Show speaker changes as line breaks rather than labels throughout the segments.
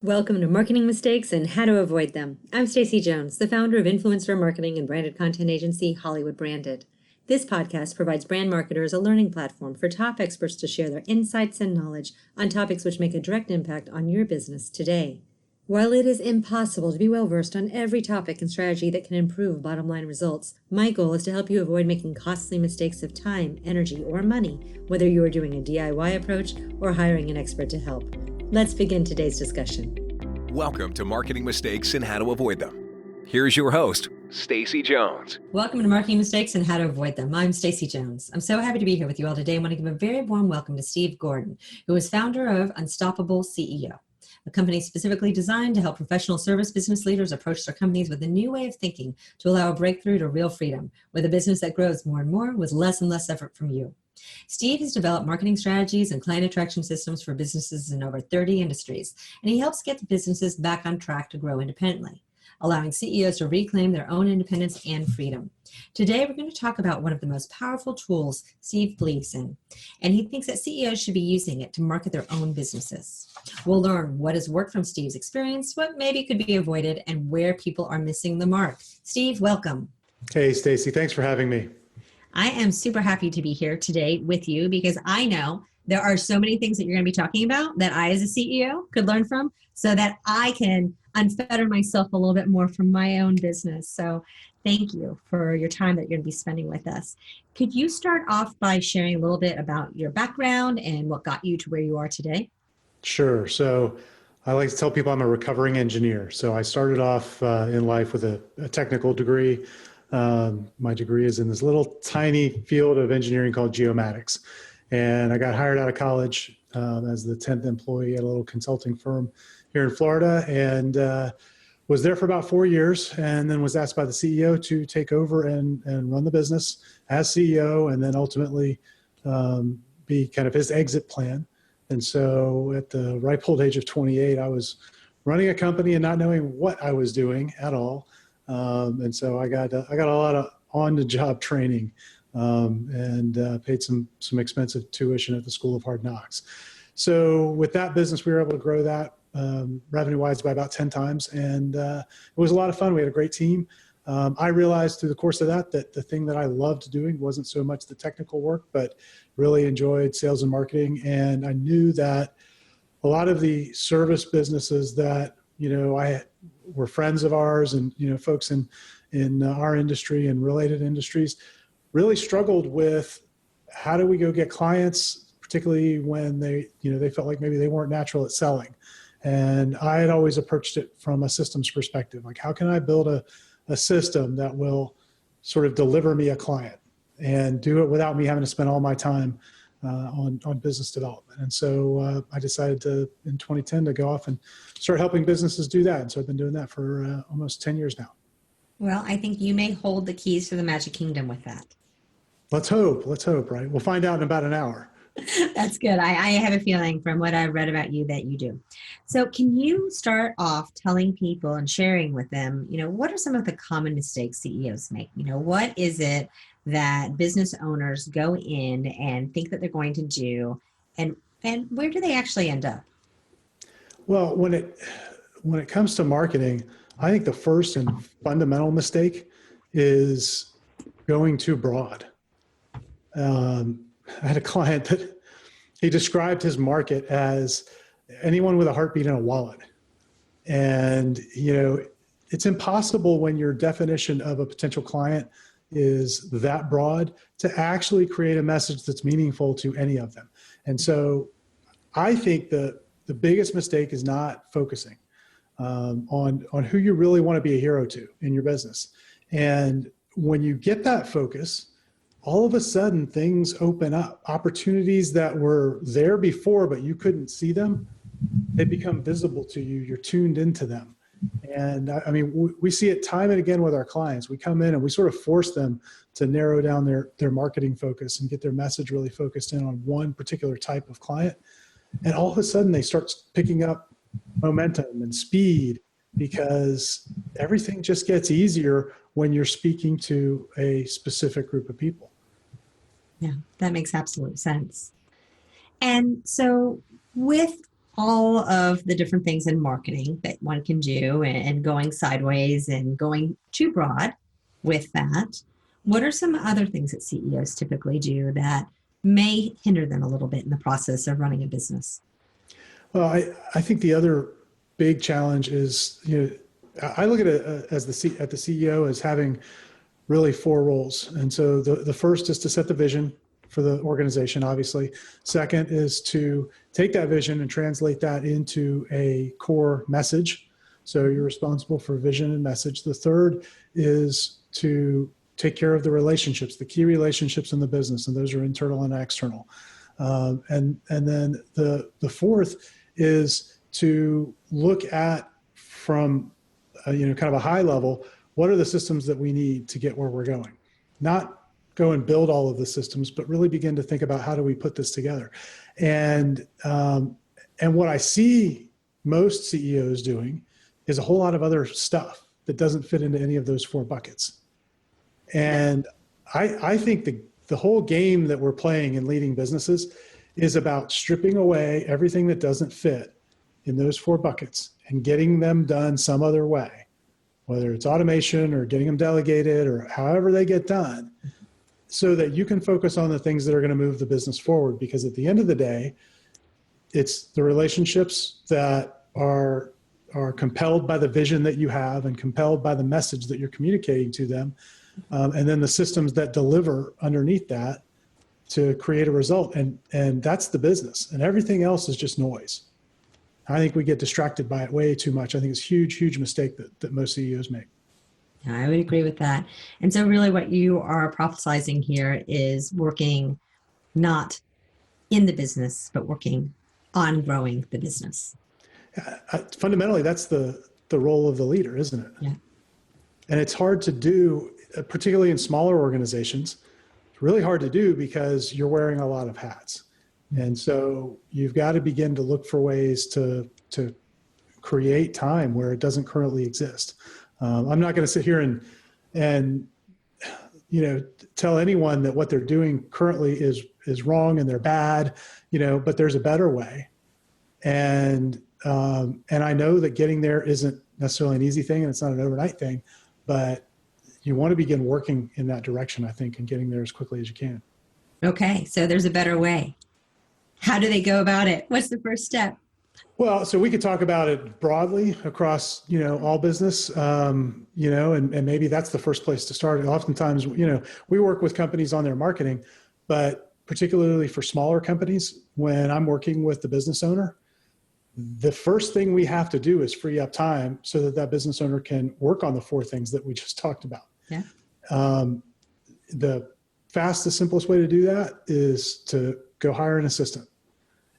Welcome to Marketing Mistakes and How to Avoid Them. I'm Stacy Jones, the founder of influencer marketing and branded content agency Hollywood Branded. This podcast provides brand marketers a learning platform for top experts to share their insights and knowledge on topics which make a direct impact on your business today. While it is impossible to be well-versed on every topic and strategy that can improve bottom-line results, my goal is to help you avoid making costly mistakes of time, energy, or money, whether you are doing a DIY approach or hiring an expert to help. Let's begin today's discussion.
Welcome to Marketing Mistakes and How to Avoid Them. Here's your host, Stacy Jones.
Welcome to Marketing Mistakes and How to Avoid Them. I'm Stacy Jones. I'm so happy to be here with you all today. I want to give a very warm welcome to Steve Gordon, who is founder of Unstoppable CEO, a company specifically designed to help professional service business leaders approach their companies with a new way of thinking to allow a breakthrough to real freedom, with a business that grows more and more with less and less effort from you. Steve has developed marketing strategies and client attraction systems for businesses in over 30 industries, and he helps get the businesses back on track to grow independently, allowing CEOs to reclaim their own independence and freedom. Today, we're going to talk about one of the most powerful tools Steve believes in, and he thinks that CEOs should be using it to market their own businesses. We'll learn what has worked from Steve's experience, what maybe could be avoided, and where people are missing the mark. Steve, welcome.
Hey, Stacy. Thanks for having me.
I am super happy to be here today with you because I know there are so many things that you're going to be talking about that I, as a CEO, could learn from so that I can unfetter myself a little bit more from my own business. So thank you for your time that you're going to be spending with us. Could you start off by sharing a little bit about your background and what got you to where you are today?
Sure. So I like to tell people I'm a recovering engineer. So I started off in life with a technical degree. My degree is in this little tiny field of engineering called geomatics. And I got hired out of college as the 10th employee at a little consulting firm here in Florida, and was there for about 4 years, and then was asked by the CEO to take over and run the business as CEO, and then ultimately be kind of his exit plan. And so at the ripe old age of 28, I was running a company and not knowing what I was doing at all. And so I got a lot of on-the-job training and paid some expensive tuition at the School of Hard Knocks. So with that business, we were able to grow that revenue-wise by about 10 times, and it was a lot of fun. We had a great team. I realized through the course of that the thing that I loved doing wasn't so much the technical work, but really enjoyed sales and marketing. And I knew that a lot of the service businesses that were friends of ours and folks in our industry and related industries really struggled with how do we go get clients, particularly when they felt like maybe they weren't natural at selling. And I had always approached it from a systems perspective, like how can I build a system that will sort of deliver me a client and do it without me having to spend all my time on business development. And so I decided in 2010 to go off and start helping businesses do that. And so I've been doing that for almost 10 years now.
Well, I think you may hold the keys to the magic kingdom with that.
Let's hope, right? We'll find out in about an hour.
That's good. I have a feeling from what I've read about you that you do. So can you start off telling people and sharing with them, what are some of the common mistakes CEOs make? What is it that business owners go in and think that they're going to do, and where do they actually end up?
Well, when it comes to marketing, I think the first and fundamental mistake is going too broad. I had a client that he described his market as anyone with a heartbeat and a wallet. And, it's impossible when your definition of a potential client is that broad to actually create a message that's meaningful to any of them. And so I think the biggest mistake is not focusing on who you really want to be a hero to in your business. And when you get that focus, all of a sudden things open up. Opportunities that were there before, but you couldn't see them, they become visible to you. You're tuned into them. And I mean, we see it time and again with our clients. We come in and we sort of force them to narrow down their marketing focus and get their message really focused in on one particular type of client. And all of a sudden they start picking up momentum and speed because everything just gets easier when you're speaking to a specific group of people.
Yeah, that makes absolute sense. And so with all of the different things in marketing that one can do and going sideways and going too broad with that, what are some other things that CEOs typically do that may hinder them a little bit in the process of running a business?
Well, I think the other big challenge is, I look at it as at the CEO as having really four roles. And so the first is to set the vision for the organization, obviously. Second is to take that vision and translate that into a core message. So you're responsible for vision and message. The third is to take care of the relationships, the key relationships in the business, and those are internal and external. And then the fourth is to look at from kind of a high level, what are the systems that we need to get where we're going? Not go and build all of the systems, but really begin to think about how do we put this together. And what I see most CEOs doing is a whole lot of other stuff that doesn't fit into any of those four buckets. And I think the whole game that we're playing in leading businesses is about stripping away everything that doesn't fit in those four buckets and getting them done some other way, whether it's automation or getting them delegated or however they get done, so that you can focus on the things that are going to move the business forward. Because at the end of the day, it's the relationships that are compelled by the vision that you have and compelled by the message that you're communicating to them. And then the systems that deliver underneath that to create a result. And that's the business. And everything else is just noise. I think we get distracted by it way too much. I think it's a huge, huge mistake that most CEOs make.
I would agree with that. And so really what you are prophesizing here is working not in the business, but working on growing the business.
Fundamentally, that's the role of the leader, isn't it?
Yeah.
And it's hard to do, particularly in smaller organizations. It's really hard to do because you're wearing a lot of hats. And so you've got to begin to look for ways to create time where it doesn't currently exist. I'm not going to sit here and tell anyone that what they're doing currently is wrong and they're bad, but there's a better way. And I know that getting there isn't necessarily an easy thing and it's not an overnight thing, but you want to begin working in that direction, I think, and getting there as quickly as you can.
Okay. So there's a better way. How do they go about it? What's the first step?
Well, so we could talk about it broadly across, all business, and maybe that's the first place to start. And oftentimes, we work with companies on their marketing, but particularly for smaller companies, when I'm working with the business owner, the first thing we have to do is free up time so that business owner can work on the four things that we just talked about.
Yeah.
The fastest, simplest way to do that is to go hire an assistant.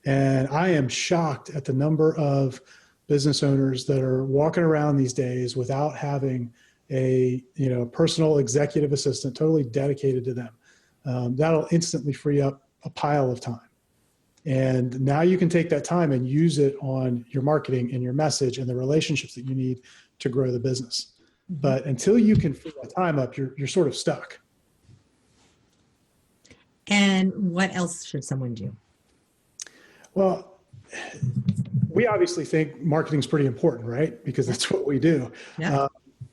And I am shocked at the number of business owners that are walking around these days without having a personal executive assistant totally dedicated to them. That'll instantly free up a pile of time. And now you can take that time and use it on your marketing and your message and the relationships that you need to grow the business. But until you can free that time up, you're sort of stuck.
And what else should someone do?
Well, we obviously think marketing is pretty important, right? Because that's what we do.
Yeah.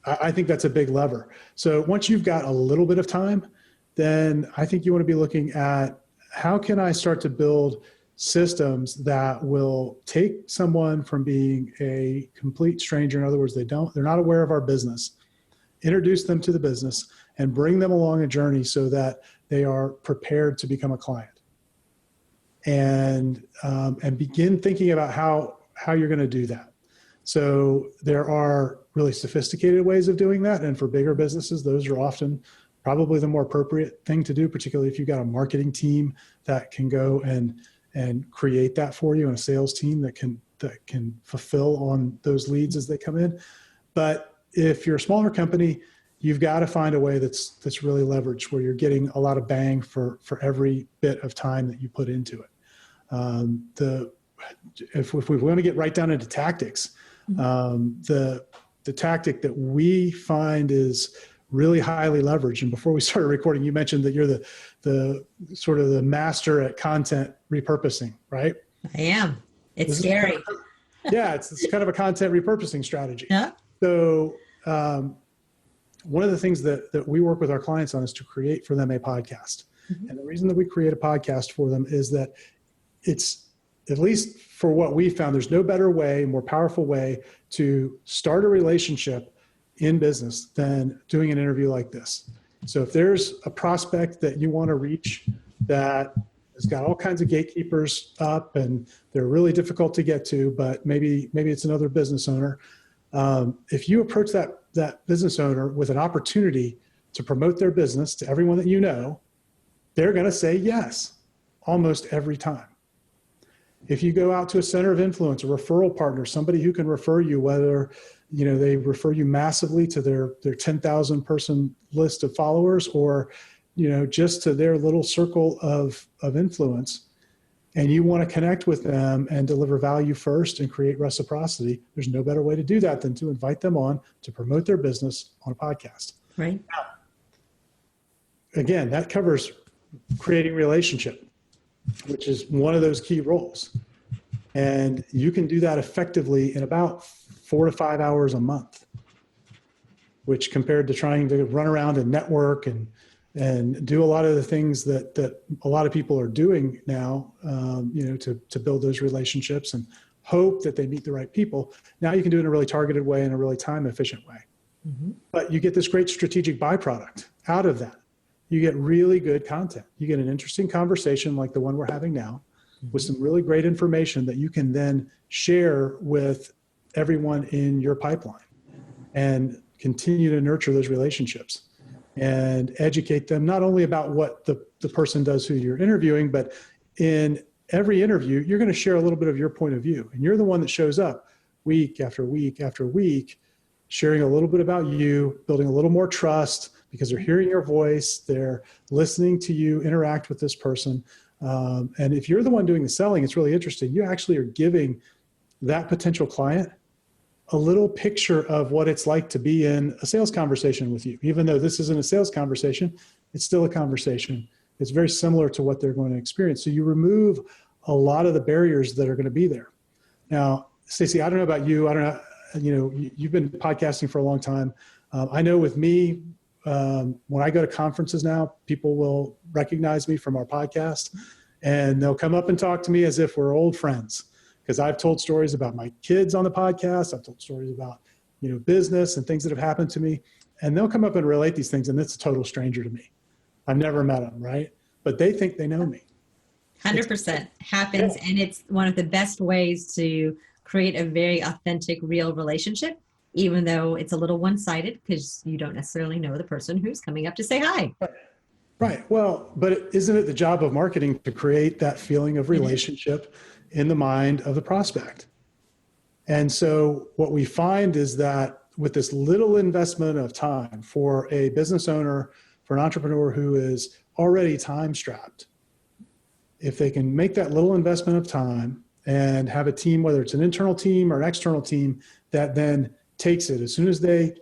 I think that's a big lever. So once you've got a little bit of time, then I think you want to be looking at how can I start to build systems that will take someone from being a complete stranger. In other words, they're not aware of our business, introduce them to the business and bring them along a journey so that they are prepared to become a client. And begin thinking about how you're going to do that. So there are really sophisticated ways of doing that. And for bigger businesses, those are often probably the more appropriate thing to do, particularly if you've got a marketing team that can go and create that for you and a sales team that can fulfill on those leads as they come in. But if you're a smaller company, you've got to find a way that's really leveraged where you're getting a lot of bang for every bit of time that you put into it. If we want to get right down into tactics, the tactic that we find is really highly leveraged. And before we started recording, you mentioned that you're the sort of the master at content repurposing, right?
I am. It's
This is
scary.
yeah, it's kind of a content repurposing strategy.
Yeah.
So one of the things that we work with our clients on is to create for them a podcast.
Mhm.
And the reason that we create a podcast for them is that it's, at least for what we found, there's no better way, more powerful way to start a relationship in business than doing an interview like this. So if there's a prospect that you want to reach that has got all kinds of gatekeepers up and they're really difficult to get to, but maybe it's another business owner. If you approach that business owner with an opportunity to promote their business to everyone that you know, they're going to say yes almost every time. If you go out to a center of influence, a referral partner, somebody who can refer you, whether they refer you massively to their 10,000 person list of followers or just to their little circle of influence, and you want to connect with them and deliver value first and create reciprocity, there's no better way to do that than to invite them on to promote their business on a podcast.
Right.
Now, again, that covers creating relationship, which is one of those key roles. And you can do that effectively in about 4 to 5 hours a month, which compared to trying to run around and network and do a lot of the things that a lot of people are doing now, to build those relationships and hope that they meet the right people. Now you can do it in a really targeted way, in a really time efficient way. Mm-hmm. But you get this great strategic byproduct out of that. You get really good content. You get an interesting conversation like the one we're having now, mm-hmm. with some really great information that you can then share with everyone in your pipeline and continue to nurture those relationships and educate them not only about what the person does who you're interviewing, but in every interview, you're going to share a little bit of your point of view. And you're the one that shows up week after week after week, sharing a little bit about you, building a little more trust because they're hearing your voice, they're listening to you interact with this person. And if you're the one doing the selling, it's really interesting. You actually are giving that potential client a little picture of what it's like to be in a sales conversation with you. Even though this isn't a sales conversation, it's still a conversation. It's very similar to what they're going to experience. So you remove a lot of the barriers that are going to be there. Now, Stacy, I don't know about you. I don't know, you've been podcasting for a long time. I know with me, when I go to conferences now, people will recognize me from our podcast and they'll come up and talk to me as if we're old friends. Because I've told stories about my kids on the podcast. I've told stories about, business and things that have happened to me. And they'll come up and relate these things. And it's a total stranger to me. I've never met them, right? But they think they know me.
100% happens. Yeah. And it's one of the best ways to create a very authentic, real relationship, even though it's a little one-sided because you don't necessarily know the person who's coming up to say hi.
Right. Well, but isn't it the job of marketing to create that feeling of relationship in the mind of the prospect? And so what we find is that with this little investment of time for a business owner, for an entrepreneur who is already time strapped, if they can make that little investment of time and have a team, whether it's an internal team or an external team, that then takes it as soon as they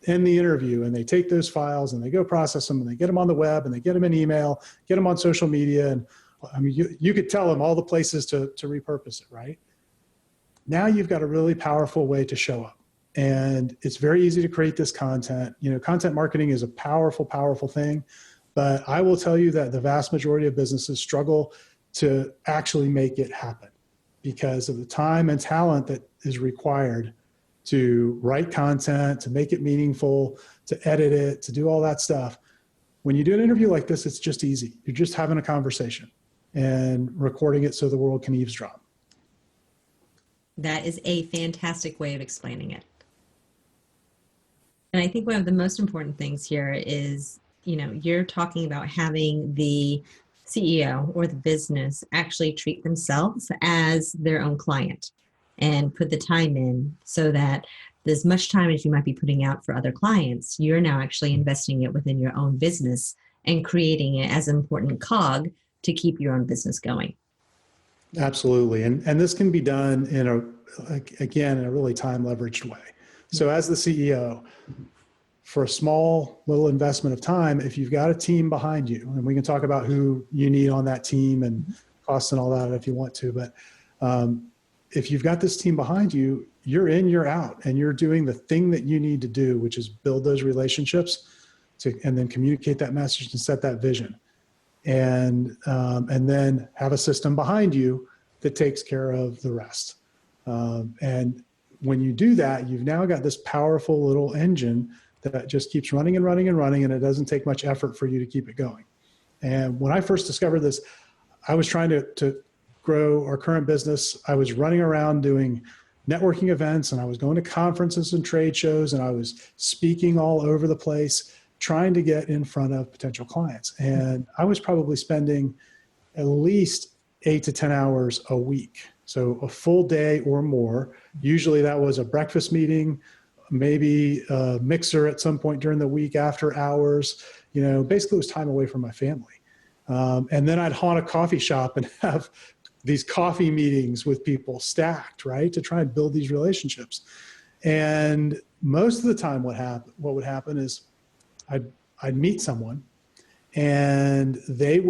end the interview and they take those files and they go process them and they get them on the web and they get them in email, get them on social media. And I mean, you could tell them all the places to repurpose it, right? Now you've got a really powerful way to show up. And it's very easy to create this content. Content marketing is a powerful, powerful thing. But I will tell you that the vast majority of businesses struggle to actually make it happen because of the time and talent that is required to write content, to make it meaningful, to edit it, to do all that stuff. When you do an interview like this, it's just easy. You're just having a conversation and recording it so the world can eavesdrop.
That is a fantastic way of explaining it. And I think one of the most important things here is, you're talking about having the CEO or the business actually treat themselves as their own client and put the time in so that as much time as you might be putting out for other clients, you're now actually investing it within your own business and creating it as an important cog to keep your own business going.
Absolutely. And this can be done in a really time leveraged way. So as the CEO, for a small little investment of time, if you've got a team behind you, and we can talk about who you need on that team and costs and all that if you want to, but if you've got this team behind you, you're in, you're out, and you're doing the thing that you need to do, which is build those relationships and then communicate that message and set that vision. And then have a system behind you that takes care of the rest. And when you do that, you've now got this powerful little engine that just keeps running and running and running, and it doesn't take much effort for you to keep it going. And when I first discovered this, I was trying to grow our current business. I was running around doing networking events, and I was going to conferences and trade shows, and I was speaking all over the place, trying to get in front of potential clients. And I was probably spending at least 8 to 10 hours a week. So a full day or more. Usually that was a breakfast meeting, maybe a mixer at some point during the week after hours. Basically it was time away from my family. And then I'd haunt a coffee shop and have these coffee meetings with people stacked, right, to try and build these relationships. And most of the time what would happen is I'd meet someone, and they'd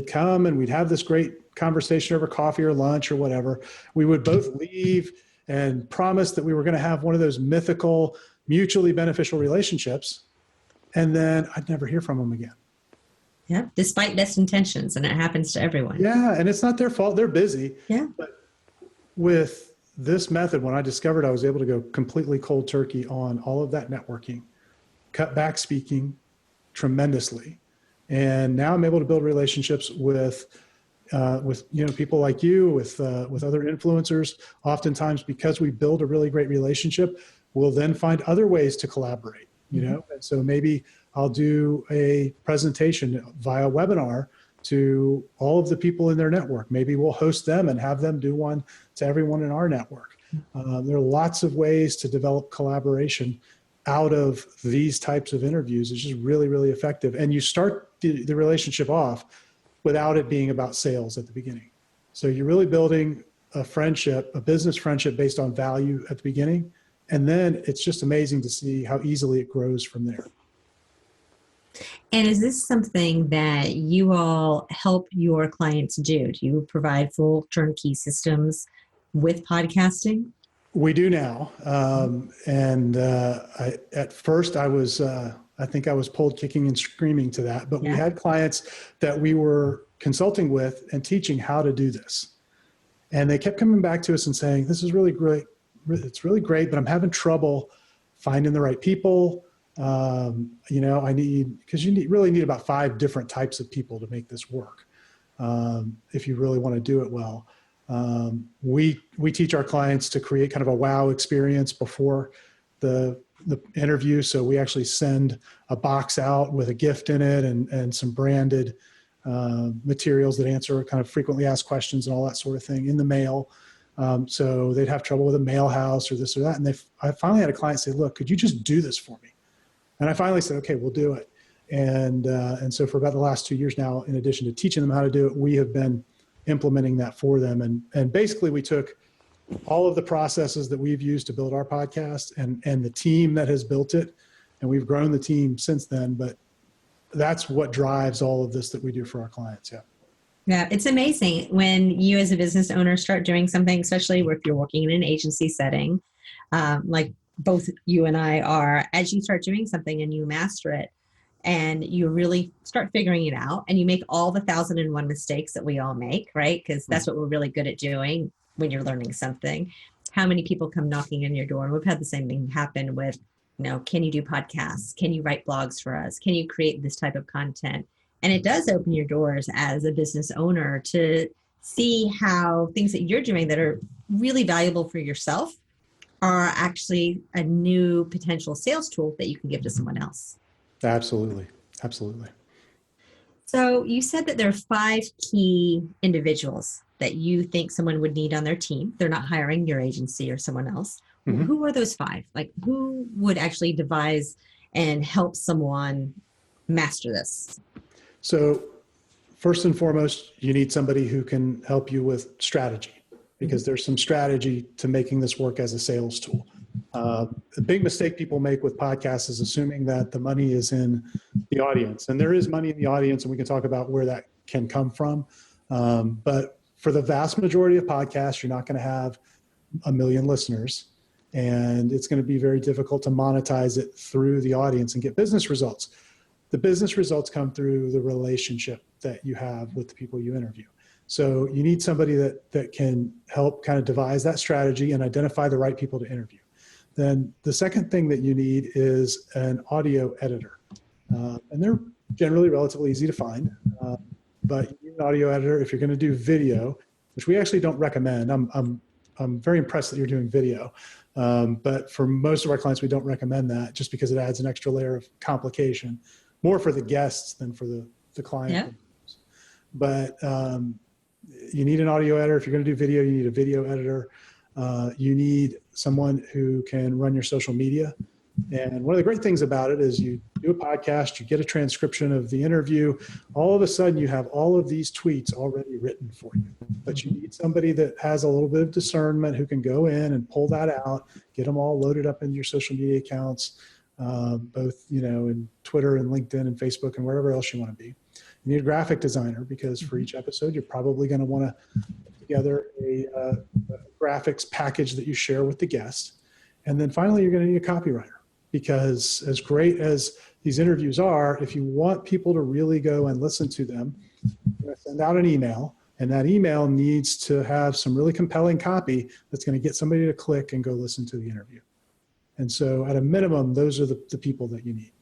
come, and we'd have this great conversation over coffee or lunch or whatever. We would both leave and promise that we were going to have one of those mythical, mutually beneficial relationships, and then I'd never hear from them again.
Yeah, despite best intentions, and it happens to everyone.
Yeah, and it's not their fault. They're busy.
Yeah.
But with this method, when I discovered I was able to go completely cold turkey on all of that networking, cut back speaking tremendously. And now I'm able to build relationships with people like you, with other influencers. Oftentimes, because we build a really great relationship, we'll then find other ways to collaborate, And so maybe I'll do a presentation via webinar to all of the people in their network. Maybe we'll host them and have them do one to everyone in our network. There are lots of ways to develop collaboration out of these types of interviews. It's just really, really effective. And you start the relationship off without it being about sales at the beginning. So you're really building a friendship, a business friendship based on value at the beginning. And then it's just amazing to see how easily it grows from there.
And is this something that you all help your clients do? Do you provide full turnkey systems with podcasting?
We do now. At first I think I was pulled kicking and screaming to that, but we had clients that we were consulting with and teaching how to do this. And they kept coming back to us and saying, this is really great. It's really great, but I'm having trouble finding the right people. Because you really need about 5 different types of people to make this work. If you really want to do it well. We teach our clients to create kind of a wow experience before the interview. So we actually send a box out with a gift in it and some branded materials that answer kind of frequently asked questions and all that sort of thing in the mail. So they'd have trouble with a mail house or this or that. And I finally had a client say, look, could you just do this for me? And I finally said, okay, we'll do it. And so for about the last 2 years now, in addition to teaching them how to do it, we have been implementing that for them. And basically we took all of the processes that we've used to build our podcast and the team that has built it. And we've grown the team since then, but that's what drives all of this that we do for our clients. Yeah.
Yeah, it's amazing when you as a business owner start doing something, especially if you're working in an agency setting, like both you and I are, as you start doing something and you master it and you really start figuring it out and you make all the 1,001 mistakes that we all make, right? Because that's what we're really good at doing when you're learning something. How many people come knocking on your door? And we've had the same thing happen with, can you do podcasts? Can you write blogs for us? Can you create this type of content? And it does open your doors as a business owner to see how things that you're doing that are really valuable for yourself are actually a new potential sales tool that you can give to someone else.
Absolutely. Absolutely.
So you said that there are 5 key individuals that you think someone would need on their team. They're not hiring your agency or someone else. Mm-hmm. Who are those 5? Like, who would actually devise and help someone master this? So
first and foremost, you need somebody who can help you with strategy, because there's some strategy to making this work as a sales tool. The big mistake people make with podcasts is assuming that the money is in the audience. And there is money in the audience, and we can talk about where that can come from. But for the vast majority of podcasts, you're not going to have a million listeners, and it's going to be very difficult to monetize it through the audience and get business results. The business results come through the relationship that you have with the people you interview. So you need somebody that can help kind of devise that strategy and identify the right people to interview. Then the second thing that you need is an audio editor. And they're generally relatively easy to find, but you need an audio editor if you're going to do video, which we actually don't recommend. I'm very impressed that you're doing video. But for most of our clients, we don't recommend that just because it adds an extra layer of complication, more for the guests than for the client.
Yeah.
But you need an audio editor. If you're going to do video, you need a video editor. You need someone who can run your social media. And one of the great things about it is you do a podcast, you get a transcription of the interview. All of a sudden, you have all of these tweets already written for you. But you need somebody that has a little bit of discernment who can go in and pull that out, get them all loaded up into your social media accounts, both in Twitter and LinkedIn and Facebook and wherever else you want to be. You need a graphic designer because for each episode, you're probably going to want to put together a graphics package that you share with the guest. And then finally, you're going to need a copywriter. Because as great as these interviews are, if you want people to really go and listen to them, you're going to send out an email, and that email needs to have some really compelling copy that's going to get somebody to click and go listen to the interview. And so at a minimum, those are the people that you need.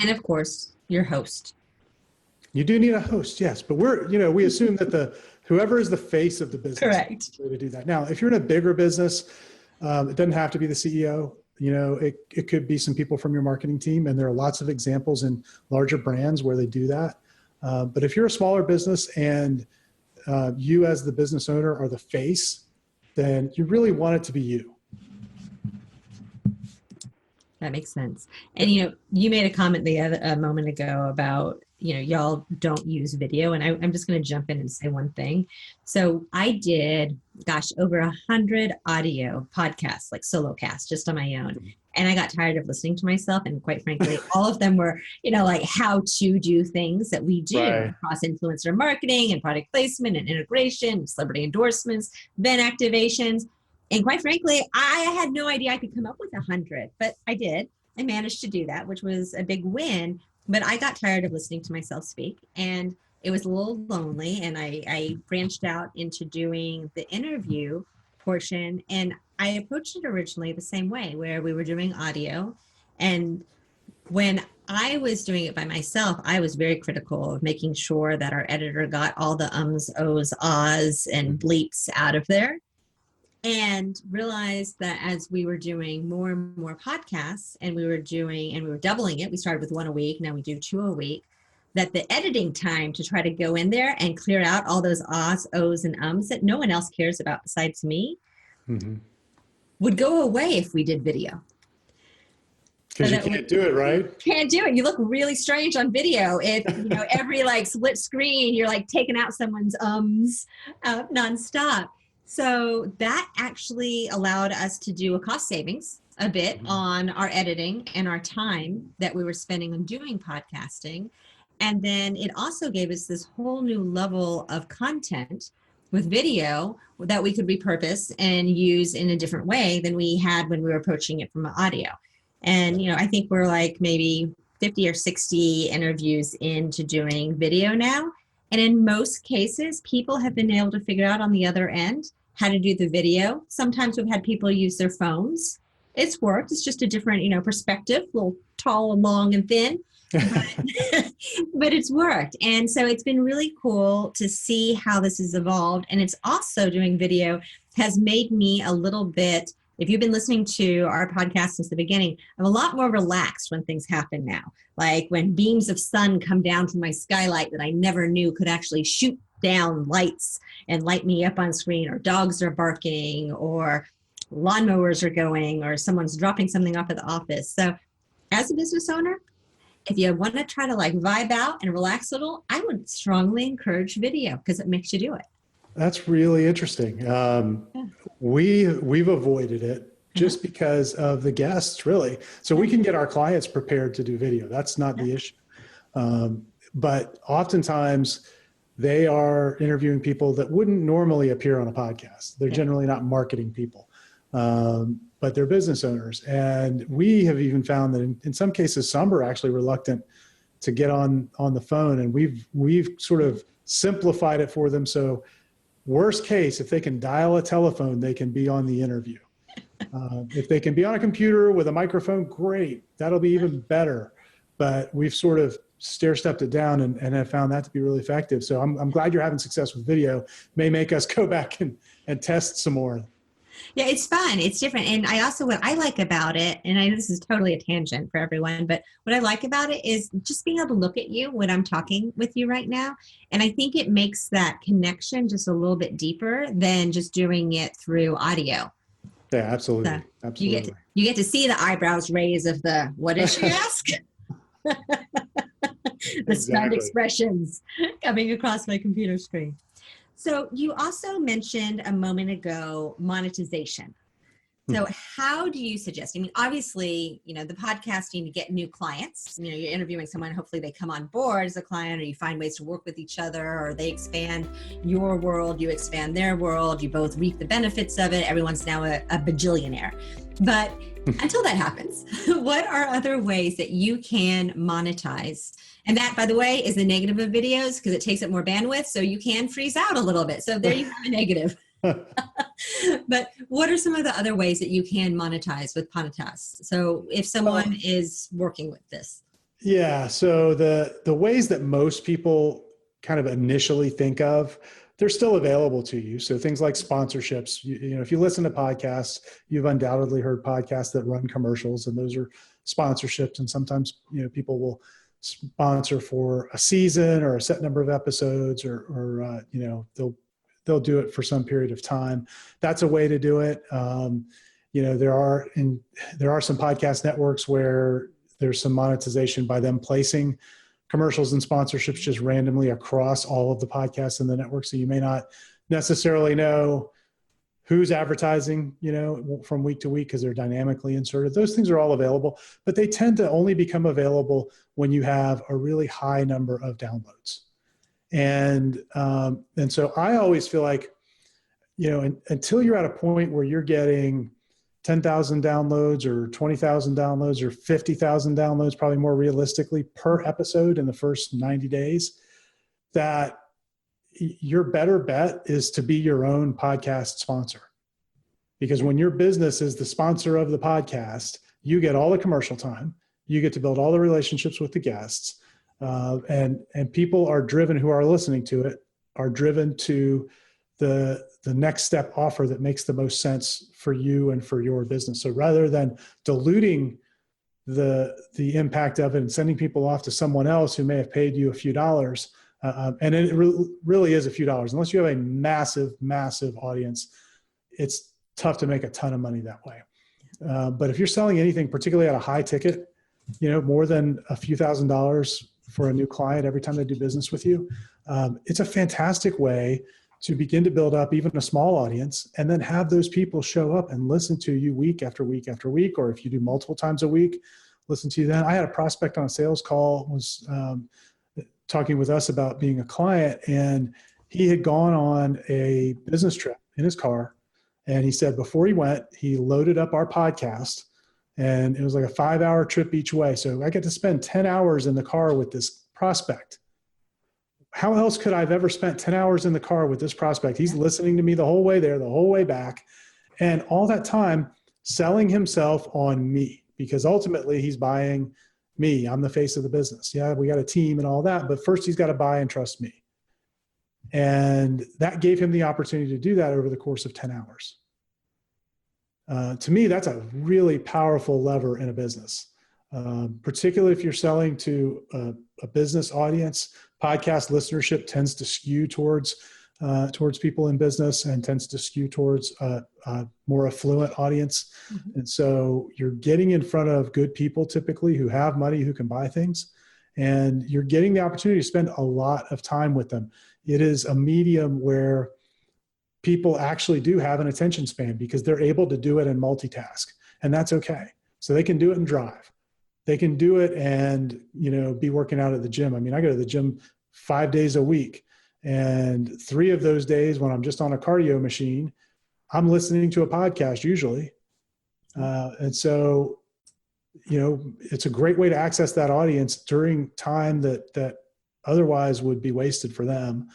And of course, your host.
You do need a host, yes, but we assume that whoever is the face of the business
Correct.
is the way to do that. Now, if you're in a bigger business, it doesn't have to be the CEO. It could be some people from your marketing team, and there are lots of examples in larger brands where they do that. But if you're a smaller business and you as the business owner are the face, then you really want it to be you.
That makes sense. And, you made a comment a moment ago about, y'all don't use video. And I'm just going to jump in and say one thing. So I did, over 100 audio podcasts, like solo casts, just on my own. And I got tired of listening to myself. And quite frankly, all of them were, like how to do things that we do across influencer marketing and product placement and integration, celebrity endorsements, event activations. And quite frankly, I had no idea I could come up with 100, but I did. I managed to do that, which was a big win. But I got tired of listening to myself speak, and it was a little lonely. And I branched out into doing the interview portion. And I approached it originally the same way, where we were doing audio. And when I was doing it by myself, I was very critical of making sure that our editor got all the ums, ohs, ahs, and bleeps out of there. And realized that as we were doing more and more podcasts, and we were doubling it, we started with 1 a week, now we do 2 a week, that the editing time to try to go in there and clear out all those ahs, ohs, and ums that no one else cares about besides me would go away if we did video.
Because you can't do it, right?
Can't do it. You look really strange on video. If, every split screen, you're taking out someone's ums nonstop. So that actually allowed us to do a cost savings a bit on our editing and our time that we were spending on doing podcasting. And then it also gave us this whole new level of content with video that we could repurpose and use in a different way than we had when we were approaching it from audio. And, I think we're maybe 50 or 60 interviews into doing video now. And in most cases, people have been able to figure out on the other end how to do the video. Sometimes we've had people use their phones. It's worked. It's just a different, perspective, a little tall and long and thin, but it's worked. And so it's been really cool to see how this has evolved. And it's also doing video has made me a little bit, if you've been listening to our podcast since the beginning, I'm a lot more relaxed when things happen now. Like when beams of sun come down from my skylight that I never knew could actually shoot down lights and light me up on screen, or dogs are barking, or lawnmowers are going, or someone's dropping something off at the office. So as a business owner, if you want to try to vibe out and relax a little, I would strongly encourage video because it makes you do it.
That's really interesting. We've avoided it just because of the guests, really. So we can get our clients prepared to do video. That's not the issue. But oftentimes they are interviewing people that wouldn't normally appear on a podcast. They're
Yeah.
generally not marketing people, but they're business owners. And we have even found that in some cases, some are actually reluctant to get on the phone, and we've sort of simplified it for them. So worst case, if they can dial a telephone, they can be on the interview. If they can be on a computer with a microphone, great. That'll be even better. But we've sort of stair-stepped it down and have found that to be really effective. So I'm glad you're having success with video. May make us go back and test some more.
Yeah, it's fun. It's different. And I also, what I like about it, and I know this is totally a tangent for everyone, but what I like about it is just being able to look at you when I'm talking with you right now. And I think it makes that connection just a little bit deeper than just doing it through audio.
Yeah, absolutely.
So
Absolutely.
you get to see the eyebrows raise of the, what did she ask? The stunned expressions coming across my computer screen. So you also mentioned a moment ago monetization. So how do you suggest? I mean, obviously, the podcasting to get new clients, you're interviewing someone, hopefully they come on board as a client, or you find ways to work with each other, or they expand your world, you expand their world, you both reap the benefits of it. Everyone's now a bajillionaire. But until that happens, what are other ways that you can monetize? And that, by the way, is the negative of videos, because it takes up more bandwidth. So you can freeze out a little bit. So there you have a negative. But what are some of the other ways that you can monetize with podcasts? So if someone is working with this.
Yeah. So the ways that most people kind of initially think of, they're still available to you. So things like sponsorships, if you listen to podcasts, you've undoubtedly heard podcasts that run commercials, and those are sponsorships. And sometimes, people will sponsor for a season or a set number of episodes, or they'll do it for some period of time. That's a way to do it. There are some podcast networks where there's some monetization by them placing commercials and sponsorships just randomly across all of the podcasts in the network. So you may not necessarily know who's advertising, from week to week, because they're dynamically inserted. Those things are all available, but they tend to only become available when you have a really high number of downloads. And so I always feel like, until you're at a point where you're getting 10,000 downloads or 20,000 downloads or 50,000 downloads, probably more realistically, per episode in the first 90 days, that your better bet is to be your own podcast sponsor. Because when your business is the sponsor of the podcast, you get all the commercial time, you get to build all the relationships with the guests, and people are driven, who are listening to it, are driven to the next step offer that makes the most sense for you and for your business. So rather than diluting the impact of it and sending people off to someone else who may have paid you a few dollars, and it really is a few dollars, unless you have a massive, massive audience, it's tough to make a ton of money that way. But if you're selling anything, particularly at a high ticket, more than a few $1,000s for a new client every time they do business with you, it's a fantastic way to begin to build up even a small audience, and then have those people show up and listen to you week after week after week, or if you do multiple times a week, listen to you then. I had a prospect on a sales call, was talking with us about being a client, and he had gone on a business trip in his car, and he said before he went, he loaded up our podcast, and it was like a 5-hour trip each way. So I get to spend 10 hours in the car with this prospect. How else could I have ever spent 10 hours in the car with this prospect? He's listening to me the whole way there, the whole way back, and all that time selling himself on me, because ultimately he's buying me. I'm the face of the business. Yeah, we got a team and all that, but first he's got to buy and trust me. And that gave him the opportunity to do that over the course of 10 hours. To me, that's a really powerful lever in a business, particularly if you're selling to a business audience. Podcast listenership tends to skew towards people in business, and tends to skew towards a more affluent audience. Mm-hmm. And so you're getting in front of good people, typically, who have money, who can buy things, and you're getting the opportunity to spend a lot of time with them. It is a medium where people actually do have an attention span, because they're able to do it and multitask, and that's okay. So they can do it and drive. They can do it and, be working out at the gym. I mean, I go to the gym 5 days a week, And 3 of those days when I'm just on a cardio machine, I'm listening to a podcast usually. And so, it's a great way to access that audience during time that otherwise would be wasted for them.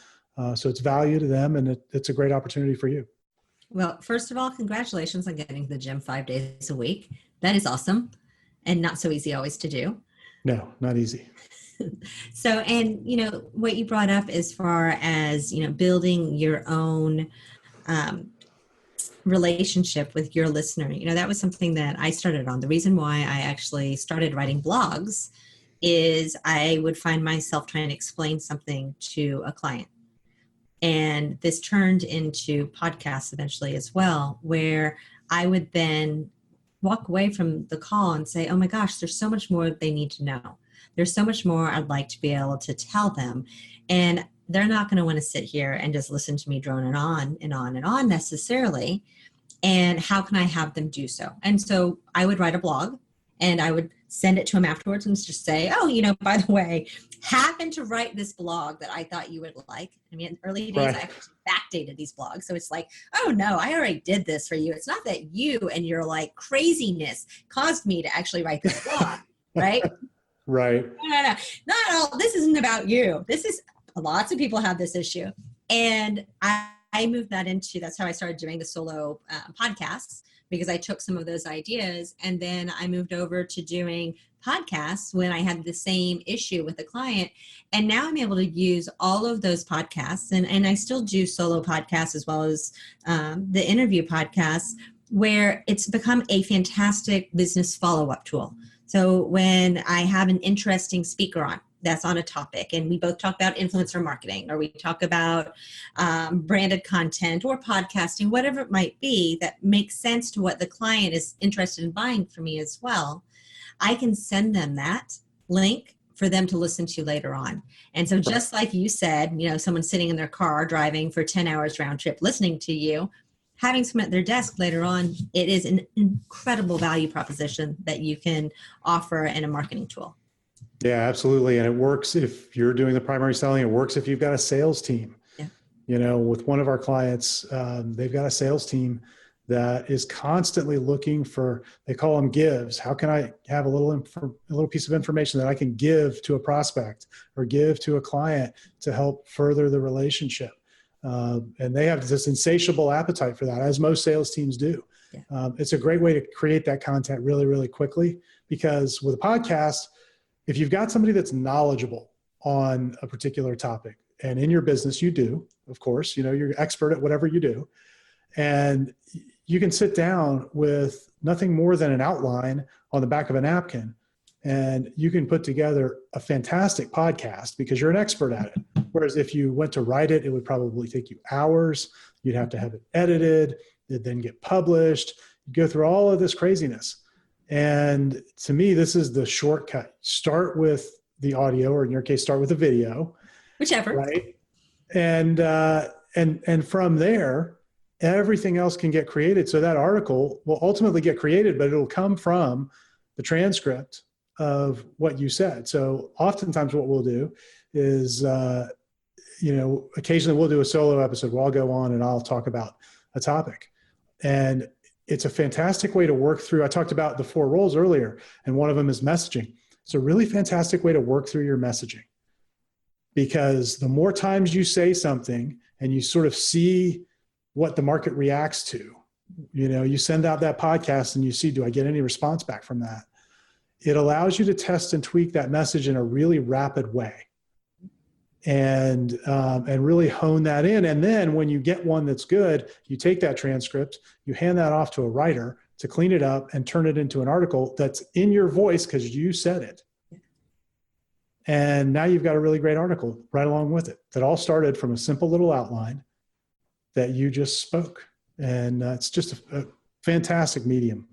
So it's value to them, and it's a great opportunity for you.
Well, first of all, congratulations on getting to the gym 5 days a week. That is awesome and not so easy always to do.
No, not easy.
So, and what you brought up as far as, building your own relationship with your listener, that was something that I started on. The reason why I actually started writing blogs is I would find myself trying to explain something to a client. And this turned into podcasts eventually as well, where I would then walk away from the call and say, oh my gosh, there's so much more they need to know. There's so much more I'd like to be able to tell them. And they're not going to want to sit here and just listen to me droning on and on and on necessarily. And how can I have them do so? And so I would write a blog and I would send it to them afterwards and just say, oh, by the way, happened to write this blog that I thought you would like. I mean, in early days, I actually backdated these blogs. So it's like, oh no, I already did this for you. It's not that you and your like craziness caused me to actually write this blog, right?
Right.
No. Not all. This isn't about you. This is, lots of people have this issue. And I moved that into, that's how I started doing the solo podcasts, because I took some of those ideas and then I moved over to doing podcasts when I had the same issue with a client. And now I'm able to use all of those podcasts, and I still do solo podcasts as well as the interview podcasts, where it's become a fantastic business follow-up tool. So when I have an interesting speaker on, that's on a topic, and we both talk about influencer marketing, or we talk about branded content or podcasting, whatever it might be that makes sense to what the client is interested in buying from me as well, I can send them that link for them to listen to later on. And so just like you said, someone sitting in their car driving for 10 hours round trip listening to you, having someone at their desk later on, it is an incredible value proposition that you can offer in a marketing tool.
Yeah, absolutely. And it works if you're doing the primary selling. It works if you've got a sales team. Yeah. With one of our clients, they've got a sales team that is constantly looking for, they call them gives. How can I have a little piece of information that I can give to a prospect or give to a client to help further the relationship? And they have this insatiable appetite for that, as most sales teams do. Yeah. It's a great way to create that content really, really quickly, because with a podcast, if you've got somebody that's knowledgeable on a particular topic, and in your business you do, of course, you're expert at whatever you do, and you can sit down with nothing more than an outline on the back of a napkin, and you can put together a fantastic podcast because you're an expert at it. Whereas if you went to write it, it would probably take you hours. You'd have to have it edited, it'd then get published, you go through all of this craziness. And to me, this is the shortcut. Start with the audio, or in your case, start with the video.
Whichever.
Right. And from there, everything else can get created. So that article will ultimately get created, but it'll come from the transcript of what you said. So oftentimes what we'll do is, occasionally we'll do a solo episode where I'll go on and I'll talk about a topic. And it's a fantastic way to work through. I talked about the 4 roles earlier, and one of them is messaging. It's a really fantastic way to work through your messaging, because the more times you say something and you sort of see what the market reacts to, you send out that podcast and you see, do I get any response back from that? It allows you to test and tweak that message in a really rapid way, and really hone that in. And then when you get one that's good, you take that transcript, you hand that off to a writer to clean it up and turn it into an article that's in your voice because you said it. And now you've got a really great article right along with it that all started from a simple little outline that you just spoke. And it's just a fantastic medium.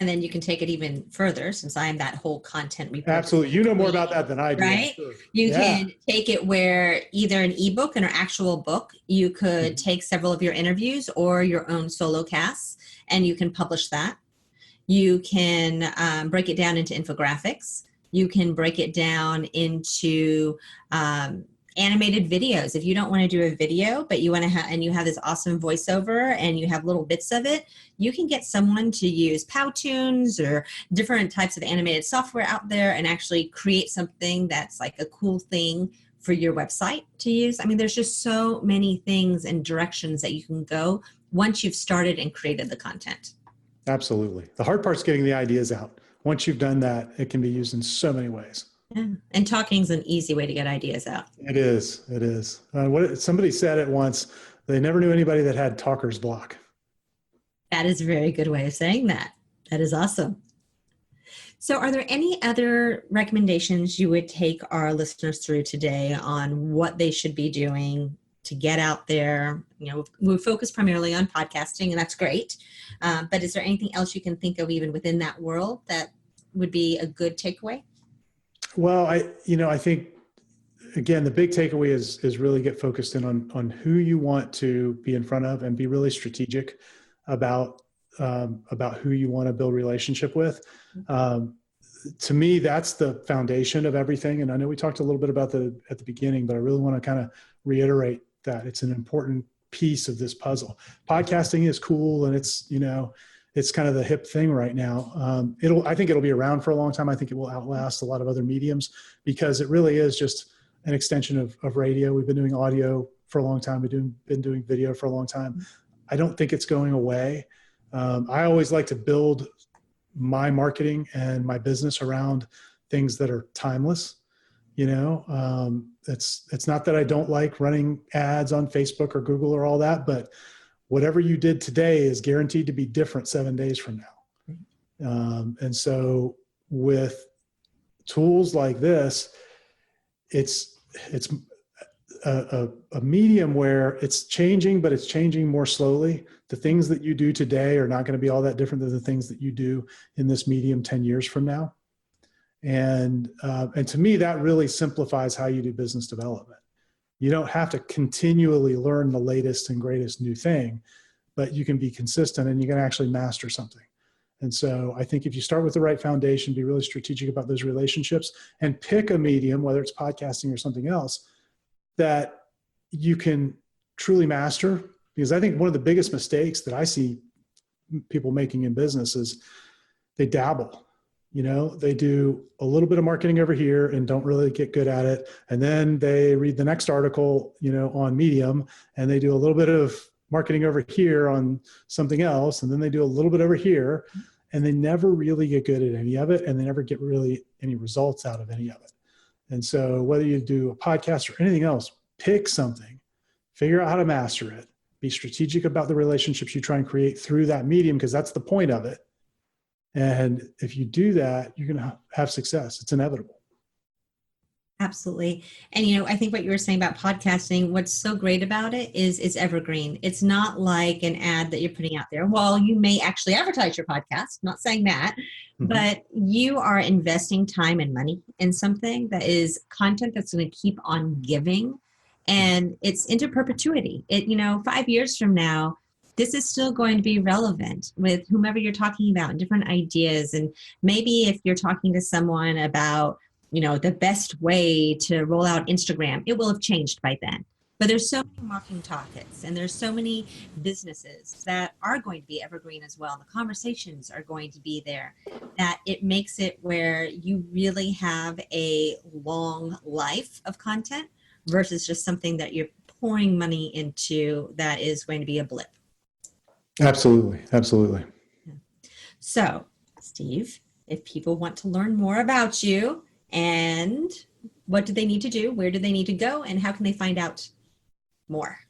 And then you can take it even further, since I am that whole content repurposing.
Absolutely. You know more about that than I do.
Right? Sure. You can take it where either an ebook and an actual book, you could take several of your interviews or your own solo casts, and you can publish that. You can break it down into infographics. You can break it down into animated videos. If you don't want to do a video, but you want to have, and you have this awesome voiceover and you have little bits of it, you can get someone to use Powtoons or different types of animated software out there and actually create something that's like a cool thing for your website to use. I mean, there's just so many things and directions that you can go once you've started and created the content.
Absolutely. The hard part's getting the ideas out. Once you've done that, it can be used in so many ways.
Yeah. And talking is an easy way to get ideas out.
It is. It is. Somebody said it once, they never knew anybody that had talker's block.
That is a very good way of saying that. That is awesome. So are there any other recommendations you would take our listeners through today on what they should be doing to get out there? You know, we focus primarily on podcasting, and that's great. But is there anything else you can think of even within that world that would be a good takeaway?
Well, I think, again, the big takeaway is really get focused in on who you want to be in front of and be really strategic about who you want to build relationship with. To me, that's the foundation of everything. And I know we talked a little bit about at the beginning, but I really want to kind of reiterate that it's an important piece of this puzzle. Podcasting is cool, and it's kind of the hip thing right now. I think it'll be around for a long time. I think it will outlast a lot of other mediums because it really is just an extension of radio. We've been doing audio for a long time. We've been doing video for a long time. I don't think it's going away. I always like to build my marketing and my business around things that are timeless. It's not that I don't like running ads on Facebook or Google or all that, but whatever you did today is guaranteed to be different 7 days from now. And so with tools like this, it's a medium where it's changing, but it's changing more slowly. The things that you do today are not going to be all that different than the things that you do in this medium 10 years from now. And to me, that really simplifies how you do business development. You don't have to continually learn the latest and greatest new thing, but you can be consistent and you can actually master something. And so I think if you start with the right foundation, be really strategic about those relationships and pick a medium, whether it's podcasting or something else, that you can truly master. Because I think one of the biggest mistakes that I see people making in business is they dabble. They do a little bit of marketing over here and don't really get good at it. And then they read the next article, on Medium, and they do a little bit of marketing over here on something else. And then they do a little bit over here, and they never really get good at any of it. And they never get really any results out of any of it. And so whether you do a podcast or anything else, pick something, figure out how to master it, be strategic about the relationships you try and create through that medium, because that's the point of it. And if you do that, you're going to have success. It's inevitable.
Absolutely. And, I think what you were saying about podcasting, what's so great about it is it's evergreen. It's not like an ad that you're putting out there. Well, you may actually advertise your podcast, I'm not saying that, but you are investing time and money in something that is content that's going to keep on giving. And it's into perpetuity. 5 years from now, this is still going to be relevant with whomever you're talking about and different ideas. And maybe if you're talking to someone about, the best way to roll out Instagram, it will have changed by then. But there's so many marketing topics and there's so many businesses that are going to be evergreen as well. The conversations are going to be there, that it makes it where you really have a long life of content versus just something that you're pouring money into that is going to be a blip.
Absolutely. Absolutely.
So, Steve, if people want to learn more about you, and what do they need to do? Where do they need to go? And how can they find out more?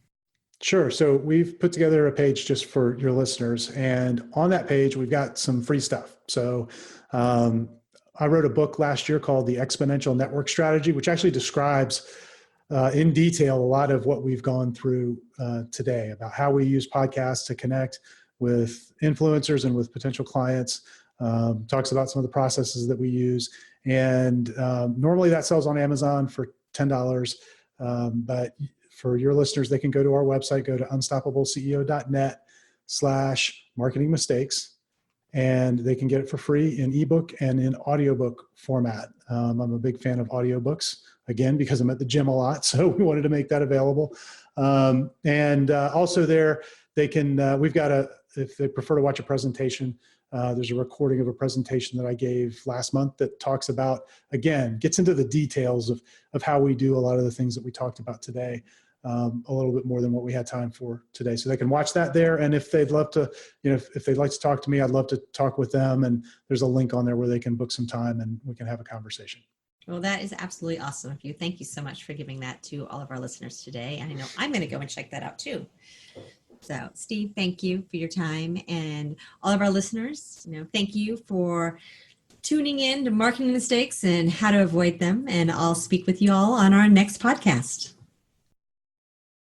Sure. So we've put together a page just for your listeners. And on that page, we've got some free stuff. So I wrote a book last year called The Exponential Network Strategy, which actually describes in detail a lot of what we've gone through today about how we use podcasts to connect with influencers and with potential clients. Talks about some of the processes that we use. And normally that sells on Amazon for $10. But for your listeners, they can go to our website, go to unstoppableceo.net/marketing mistakes. and they can get it for free in ebook and in audiobook format. I'm a big fan of audiobooks, again, because I'm at the gym a lot. So we wanted to make that available. And also there, they can, we've got if they prefer to watch a presentation, there's a recording of a presentation that I gave last month that talks about, again, gets into the details of how we do a lot of the things that we talked about today, a little bit more than what we had time for today. So they can watch that there. And if they'd love to, if they'd like to talk to me, I'd love to talk with them. And there's a link on there where they can book some time and we can have a conversation.
Well, that is absolutely awesome of you. Thank you so much for giving that to all of our listeners today. I know I'm going to go and check that out too. So Steve, thank you for your time, and all of our listeners, thank you for tuning in to Marketing Mistakes and How to Avoid Them. And I'll speak with you all on our next podcast.